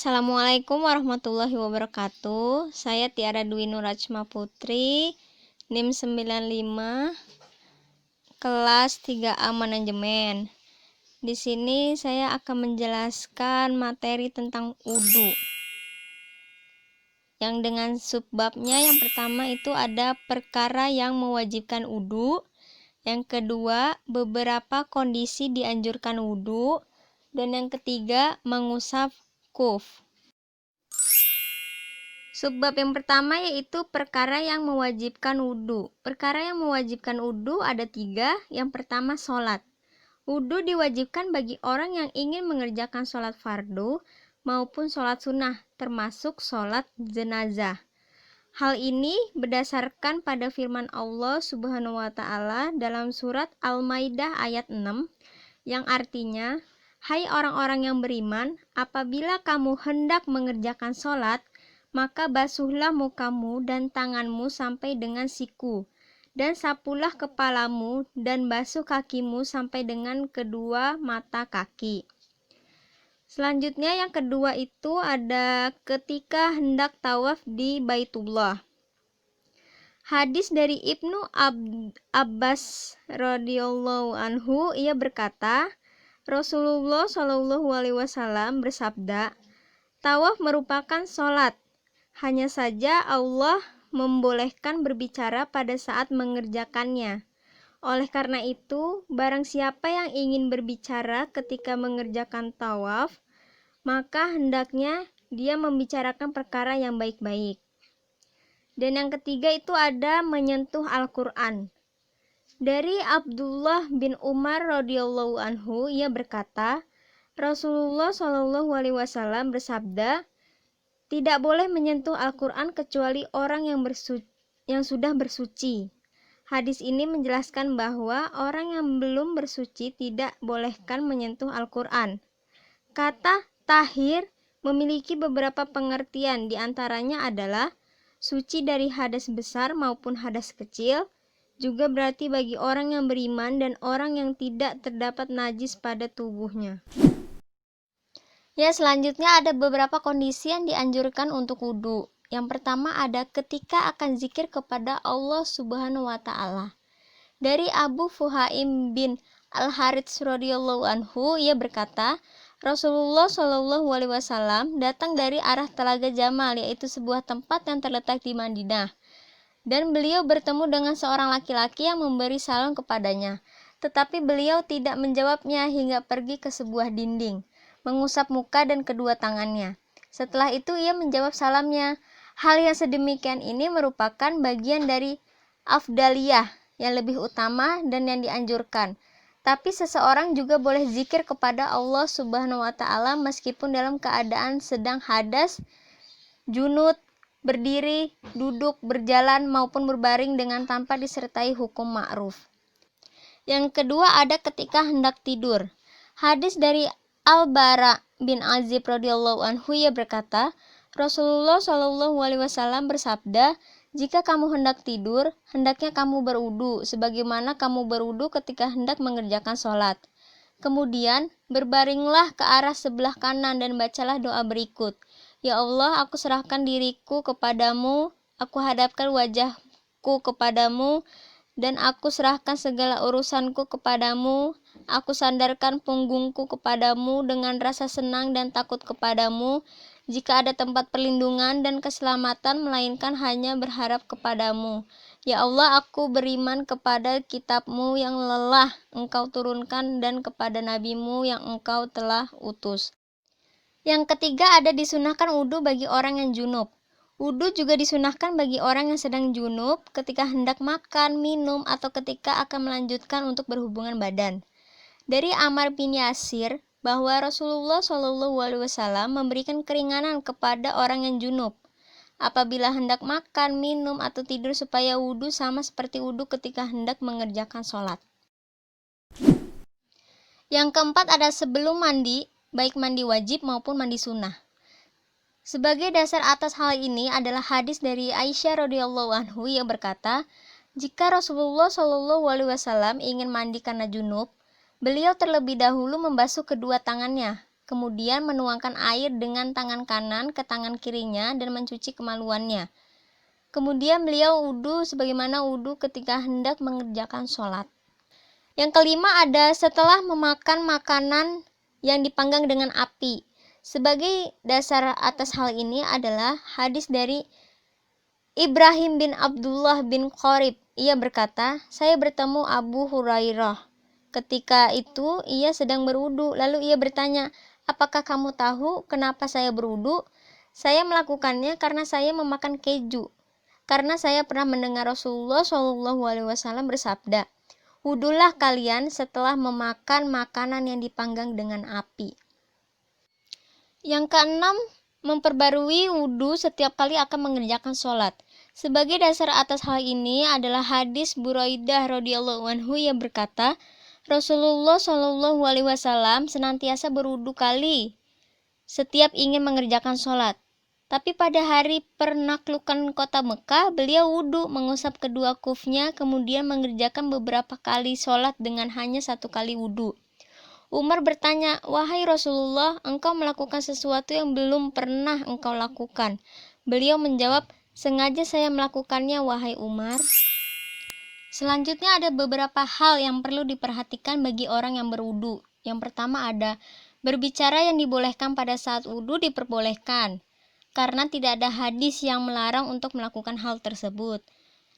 Assalamualaikum warahmatullahi wabarakatuh. Saya Tiara Dwi Nurajma Putri, NIM 95, kelas 3A Manajemen. Di sini saya akan menjelaskan materi tentang wudu. Yang dengan subbabnya yang pertama itu ada perkara yang mewajibkan wudu. Yang kedua, beberapa kondisi dianjurkan wudu. Dan yang ketiga, mengusap kuf. Subbab yang pertama yaitu perkara yang mewajibkan wudu. Perkara yang mewajibkan wudu ada 3. Yang pertama, sholat. Wudu diwajibkan bagi orang yang ingin mengerjakan sholat fardu maupun sholat sunnah, termasuk sholat jenazah. Hal ini berdasarkan pada firman Allah Subhanahu wa Ta'ala dalam surat Al-Maidah ayat 6, yang artinya, "Hai orang-orang yang beriman, apabila kamu hendak mengerjakan sholat, maka basuhlah mukamu dan tanganmu sampai dengan siku, dan sapulah kepalamu dan basuh kakimu sampai dengan kedua mata kaki." Selanjutnya yang kedua itu ada ketika hendak tawaf di Baitullah. Hadis dari Ibnu Abbas radhiyallahu anhu, ia berkata, Rasulullah shallallahu alaihi wasallam bersabda, "Tawaf merupakan sholat. Hanya saja Allah membolehkan berbicara pada saat mengerjakannya. Oleh karena itu, barang siapa yang ingin berbicara ketika mengerjakan tawaf, maka hendaknya dia membicarakan perkara yang baik-baik." Dan yang ketiga itu ada menyentuh Al-Quran. Dari Abdullah bin Umar radhiyallahu anhu, ia berkata, Rasulullah shallallahu alaihi wasallam bersabda, "Tidak boleh menyentuh Al-Quran kecuali orang yang sudah bersuci." Hadis ini menjelaskan bahwa orang yang belum bersuci tidak bolehkan menyentuh Al-Quran. Kata tahir memiliki beberapa pengertian, diantaranya adalah suci dari hadas besar maupun hadas kecil, juga berarti bagi orang yang beriman dan orang yang tidak terdapat najis pada tubuhnya. Ya, selanjutnya ada beberapa kondisi yang dianjurkan untuk wudu. Yang pertama ada ketika akan zikir kepada Allah Subhanahu wa Ta'ala. Dari Abu Fuhaim bin Al-Harits radhiyallahu anhu, ia berkata, Rasulullah shallallahu alaihi wasallam datang dari arah Telaga Jamal, yaitu sebuah tempat yang terletak di Madinah. Dan beliau bertemu dengan seorang laki-laki yang memberi salam kepadanya. Tetapi beliau tidak menjawabnya hingga pergi ke sebuah dinding, mengusap muka dan kedua tangannya. Setelah itu ia menjawab salamnya. Hal yang sedemikian ini merupakan bagian dari afdaliyah yang lebih utama dan yang dianjurkan. Tapi seseorang juga boleh zikir kepada Allah Subhanahu wa Ta'ala meskipun dalam keadaan sedang hadas, junub, berdiri, duduk, berjalan maupun berbaring dengan tanpa disertai hukum ma'ruf. Yang kedua ada ketika hendak tidur. Hadis dari Al-Bara bin Azib radhiyallahu anhu, ia berkata, Rasulullah shallallahu alaihi wasallam bersabda, "Jika kamu hendak tidur, hendaknya kamu berwudu sebagaimana kamu berwudu ketika hendak mengerjakan sholat. Kemudian berbaringlah ke arah sebelah kanan dan bacalah doa berikut. Ya Allah, aku serahkan diriku kepadamu, aku hadapkan wajahku kepadamu, dan aku serahkan segala urusanku kepadamu. Aku sandarkan punggungku kepadamu dengan rasa senang dan takut kepadamu. Jika ada tempat perlindungan dan keselamatan, melainkan hanya berharap kepadamu. Ya Allah, aku beriman kepada kitabmu yang lelah engkau turunkan dan kepada nabimu yang engkau telah utus." Yang ketiga ada disunahkan wudu bagi orang yang junub. Wudu juga disunahkan bagi orang yang sedang junub ketika hendak makan, minum, atau ketika akan melanjutkan untuk berhubungan badan. Dari Ammar bin Yasir bahwa Rasulullah shallallahu alaihi wasallam memberikan keringanan kepada orang yang junub apabila hendak makan, minum, atau tidur supaya wudu sama seperti wudu ketika hendak mengerjakan sholat. Yang keempat ada sebelum mandi, baik mandi wajib maupun mandi sunnah. Sebagai dasar atas hal ini adalah hadis dari Aisyah radhiyallahu anhu yang berkata, jika Rasulullah shallallahu alaihi wasallam ingin mandi karena junub, beliau terlebih dahulu membasuh kedua tangannya, kemudian menuangkan air dengan tangan kanan ke tangan kirinya dan mencuci kemaluannya. Kemudian beliau wudhu sebagaimana wudhu ketika hendak mengerjakan sholat. Yang kelima ada setelah memakan makanan yang dipanggang dengan api. Sebagai dasar atas hal ini adalah hadis dari Ibrahim bin Abdullah bin Qorib. Ia berkata, saya bertemu Abu Hurairah. Ketika itu ia sedang berwudu, lalu ia bertanya, apakah kamu tahu kenapa saya berwudu? Saya melakukannya karena saya memakan keju. Karena saya pernah mendengar Rasulullah SAW bersabda, wudulah kalian setelah memakan makanan yang dipanggang dengan api. Yang keenam, memperbarui wudu setiap kali akan mengerjakan sholat. Sebagai dasar atas hal ini adalah hadis Buraidah radhiyallahu anhu yang berkata, Rasulullah SAW senantiasa berwudu kali setiap ingin mengerjakan sholat. Tapi pada hari penaklukan kota Mekah, beliau wudu mengusap kedua kufnya, kemudian mengerjakan beberapa kali sholat dengan hanya satu kali wudu. Umar bertanya, wahai Rasulullah, engkau melakukan sesuatu yang belum pernah engkau lakukan. Beliau menjawab, sengaja saya melakukannya, wahai Umar. Selanjutnya ada beberapa hal yang perlu diperhatikan bagi orang yang berwudu. Yang pertama ada, berbicara yang dibolehkan pada saat wudu diperbolehkan, karena tidak ada hadis yang melarang untuk melakukan hal tersebut.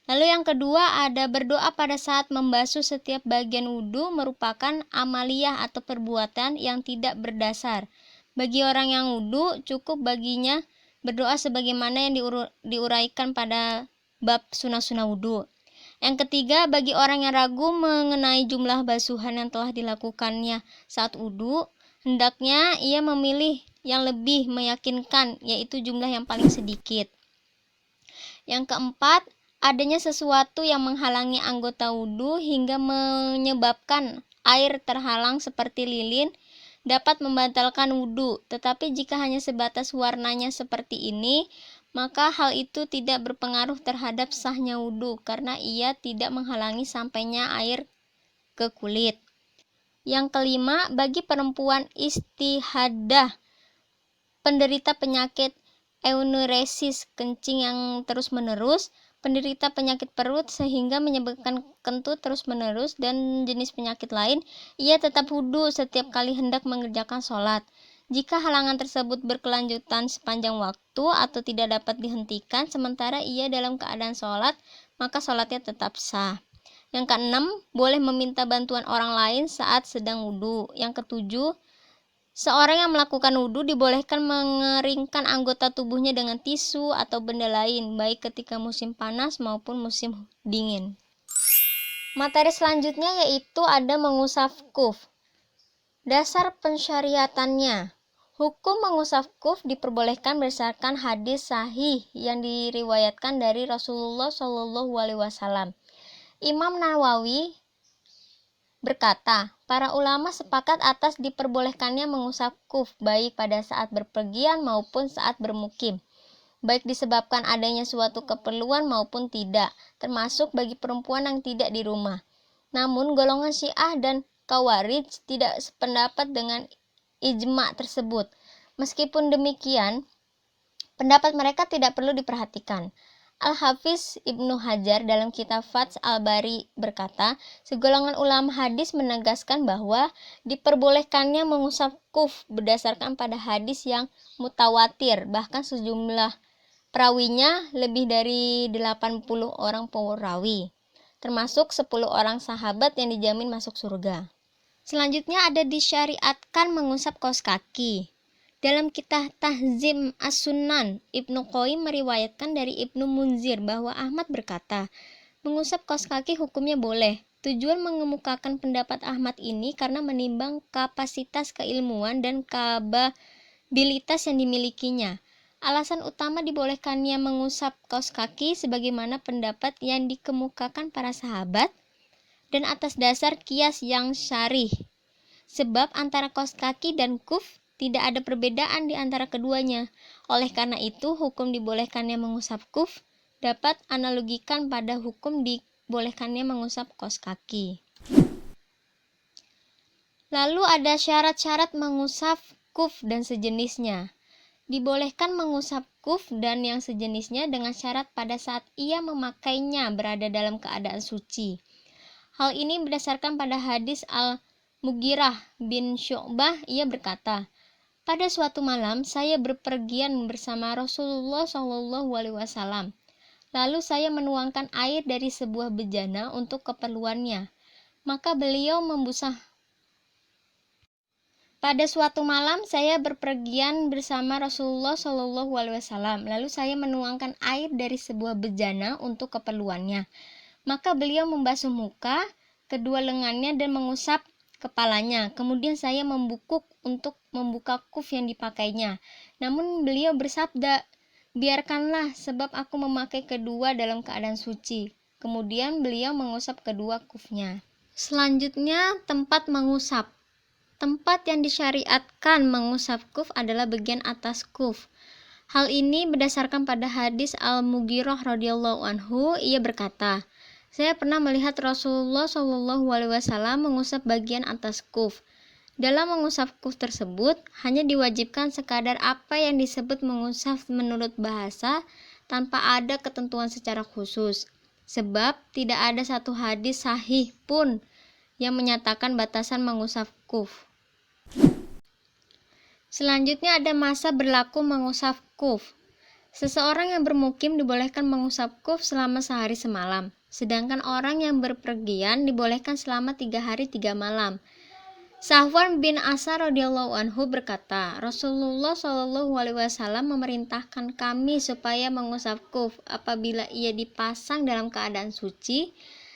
Lalu yang kedua ada berdoa pada saat membasuh setiap bagian wudu merupakan amaliyah atau perbuatan yang tidak berdasar. Bagi orang yang wudu cukup baginya berdoa sebagaimana yang diuraikan pada bab sunah-sunah wudu. Yang ketiga, bagi orang yang ragu mengenai jumlah basuhan yang telah dilakukannya saat wudu, hendaknya ia memilih yang lebih meyakinkan, yaitu jumlah yang paling sedikit. Yang keempat, adanya sesuatu yang menghalangi anggota wudu hingga menyebabkan air terhalang seperti lilin dapat membatalkan wudu. Tetapi jika hanya sebatas warnanya seperti ini, maka hal itu tidak berpengaruh terhadap sahnya wudu karena ia tidak menghalangi sampainya air ke kulit. Yang kelima, bagi perempuan istihadah, penderita penyakit enuresis kencing yang terus-menerus, penderita penyakit perut sehingga menyebabkan kentut terus-menerus, dan jenis penyakit lain, ia tetap wudu setiap kali hendak mengerjakan sholat. Jika halangan tersebut berkelanjutan sepanjang waktu atau tidak dapat dihentikan sementara ia dalam keadaan sholat, maka sholatnya tetap sah. Yang keenam, boleh meminta bantuan orang lain saat sedang wudu. Yang ketujuh, seorang yang melakukan wudu dibolehkan mengeringkan anggota tubuhnya dengan tisu atau benda lain, baik ketika musim panas maupun musim dingin. Materi selanjutnya yaitu ada mengusap kuf. Dasar pensyariatannya. Hukum mengusap kuf diperbolehkan berdasarkan hadis sahih yang diriwayatkan dari Rasulullah SAW. Imam Nawawi berkata, para ulama sepakat atas diperbolehkannya mengusap kuf baik pada saat berpergian maupun saat bermukim, baik disebabkan adanya suatu keperluan maupun tidak, termasuk bagi perempuan yang tidak di rumah. Namun golongan Syiah dan Khawarij tidak sependapat dengan ijma tersebut. Meskipun demikian, pendapat mereka tidak perlu diperhatikan. Al-Hafiz Ibnu Hajar dalam kitab Fathul Al-Bari berkata, segolongan ulama hadis menegaskan bahwa diperbolehkannya mengusap kuf berdasarkan pada hadis yang mutawatir, bahkan sejumlah perawinya lebih dari 80 orang perawi, termasuk 10 orang sahabat yang dijamin masuk surga. Selanjutnya ada disyariatkan mengusap kaos kaki. Dalam kitab Tahzim As-Sunan, Ibnu Qayyim meriwayatkan dari Ibnu Munzir bahwa Ahmad berkata, mengusap kaos kaki hukumnya boleh. Tujuan mengemukakan pendapat Ahmad ini karena menimbang kapasitas keilmuan dan kapabilitas yang dimilikinya. Alasan utama dibolehkannya mengusap kaos kaki sebagaimana pendapat yang dikemukakan para sahabat dan atas dasar qiyas yang syarih. Sebab antara kaos kaki dan kuf tidak ada perbedaan di antara keduanya. Oleh karena itu, hukum dibolehkannya mengusap kuf dapat analogikan pada hukum dibolehkannya mengusap kaos kaki. Lalu ada syarat-syarat mengusap kuf dan sejenisnya. Dibolehkan mengusap kuf dan yang sejenisnya dengan syarat pada saat ia memakainya berada dalam keadaan suci. Hal ini berdasarkan pada hadis Al-Mughirah bin Syu'bah. Ia berkata, pada suatu malam saya berpergian bersama Rasulullah SAW. Lalu saya menuangkan air dari sebuah bejana untuk keperluannya. Maka beliau Pada suatu malam saya berpergian bersama Rasulullah SAW. Lalu saya menuangkan air dari sebuah bejana untuk keperluannya. Maka beliau membasuh muka, kedua lengannya dan mengusap kepalanya. Kemudian saya membungkuk untuk membuka kuf yang dipakainya. Namun beliau bersabda, biarkanlah sebab aku memakai kedua dalam keadaan suci. Kemudian beliau mengusap kedua kufnya. Selanjutnya, tempat mengusap. Tempat yang disyariatkan mengusap kuf adalah bagian atas kuf. Hal ini berdasarkan pada hadis Al-Mughirah radhiyallahu anhu. Ia berkata, saya pernah melihat Rasulullah SAW mengusap bagian atas kuf. Dalam mengusap kuf tersebut, hanya diwajibkan sekadar apa yang disebut mengusap menurut bahasa tanpa ada ketentuan secara khusus. Sebab tidak ada satu hadis sahih pun yang menyatakan batasan mengusap kuf. Selanjutnya ada masa berlaku mengusap kuf. Seseorang yang bermukim dibolehkan mengusap kuf selama sehari semalam, sedangkan orang yang berpergian dibolehkan selama 3 hari 3 malam. Sahwan bin Asar radhiyallahu anhu berkata, Rasulullah SAW memerintahkan kami supaya mengusap kuf apabila ia dipasang dalam keadaan suci,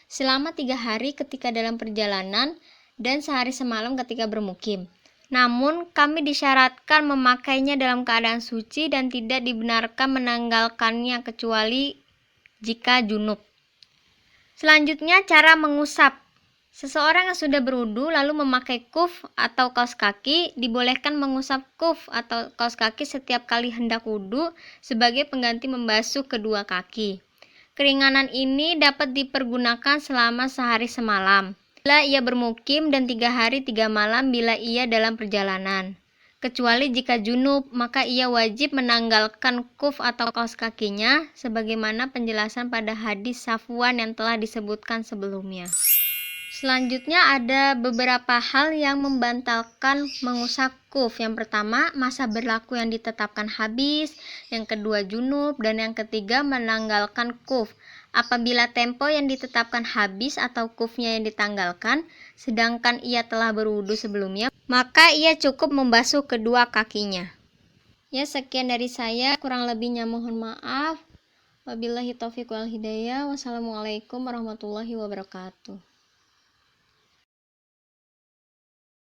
selama 3 hari ketika dalam perjalanan, dan sehari semalam ketika bermukim. Namun, kami disyaratkan memakainya dalam keadaan suci dan tidak dibenarkan menanggalkannya kecuali jika junub. Selanjutnya, cara mengusap. Seseorang yang sudah berwudu lalu memakai kuf atau kaos kaki dibolehkan mengusap kuf atau kaos kaki setiap kali hendak wudu sebagai pengganti membasuh kedua kaki. Keringanan ini dapat dipergunakan selama sehari semalam bila ia bermukim dan 3 hari 3 malam bila ia dalam perjalanan. Kecuali jika junub, maka ia wajib menanggalkan kuf atau kaos kakinya sebagaimana penjelasan pada hadis Safwan yang telah disebutkan sebelumnya. Selanjutnya ada beberapa hal yang membatalkan mengusap kuf. Yang pertama, masa berlaku yang ditetapkan habis. Yang kedua, junub. Dan yang ketiga, menanggalkan kuf. Apabila tempo yang ditetapkan habis atau kufnya yang ditanggalkan, sedangkan ia telah berwudu sebelumnya, maka ia cukup membasuh kedua kakinya. Ya, sekian dari saya. Kurang lebihnya mohon maaf. Wabillahi taufiq wal hidayah. Wassalamualaikum warahmatullahi wabarakatuh.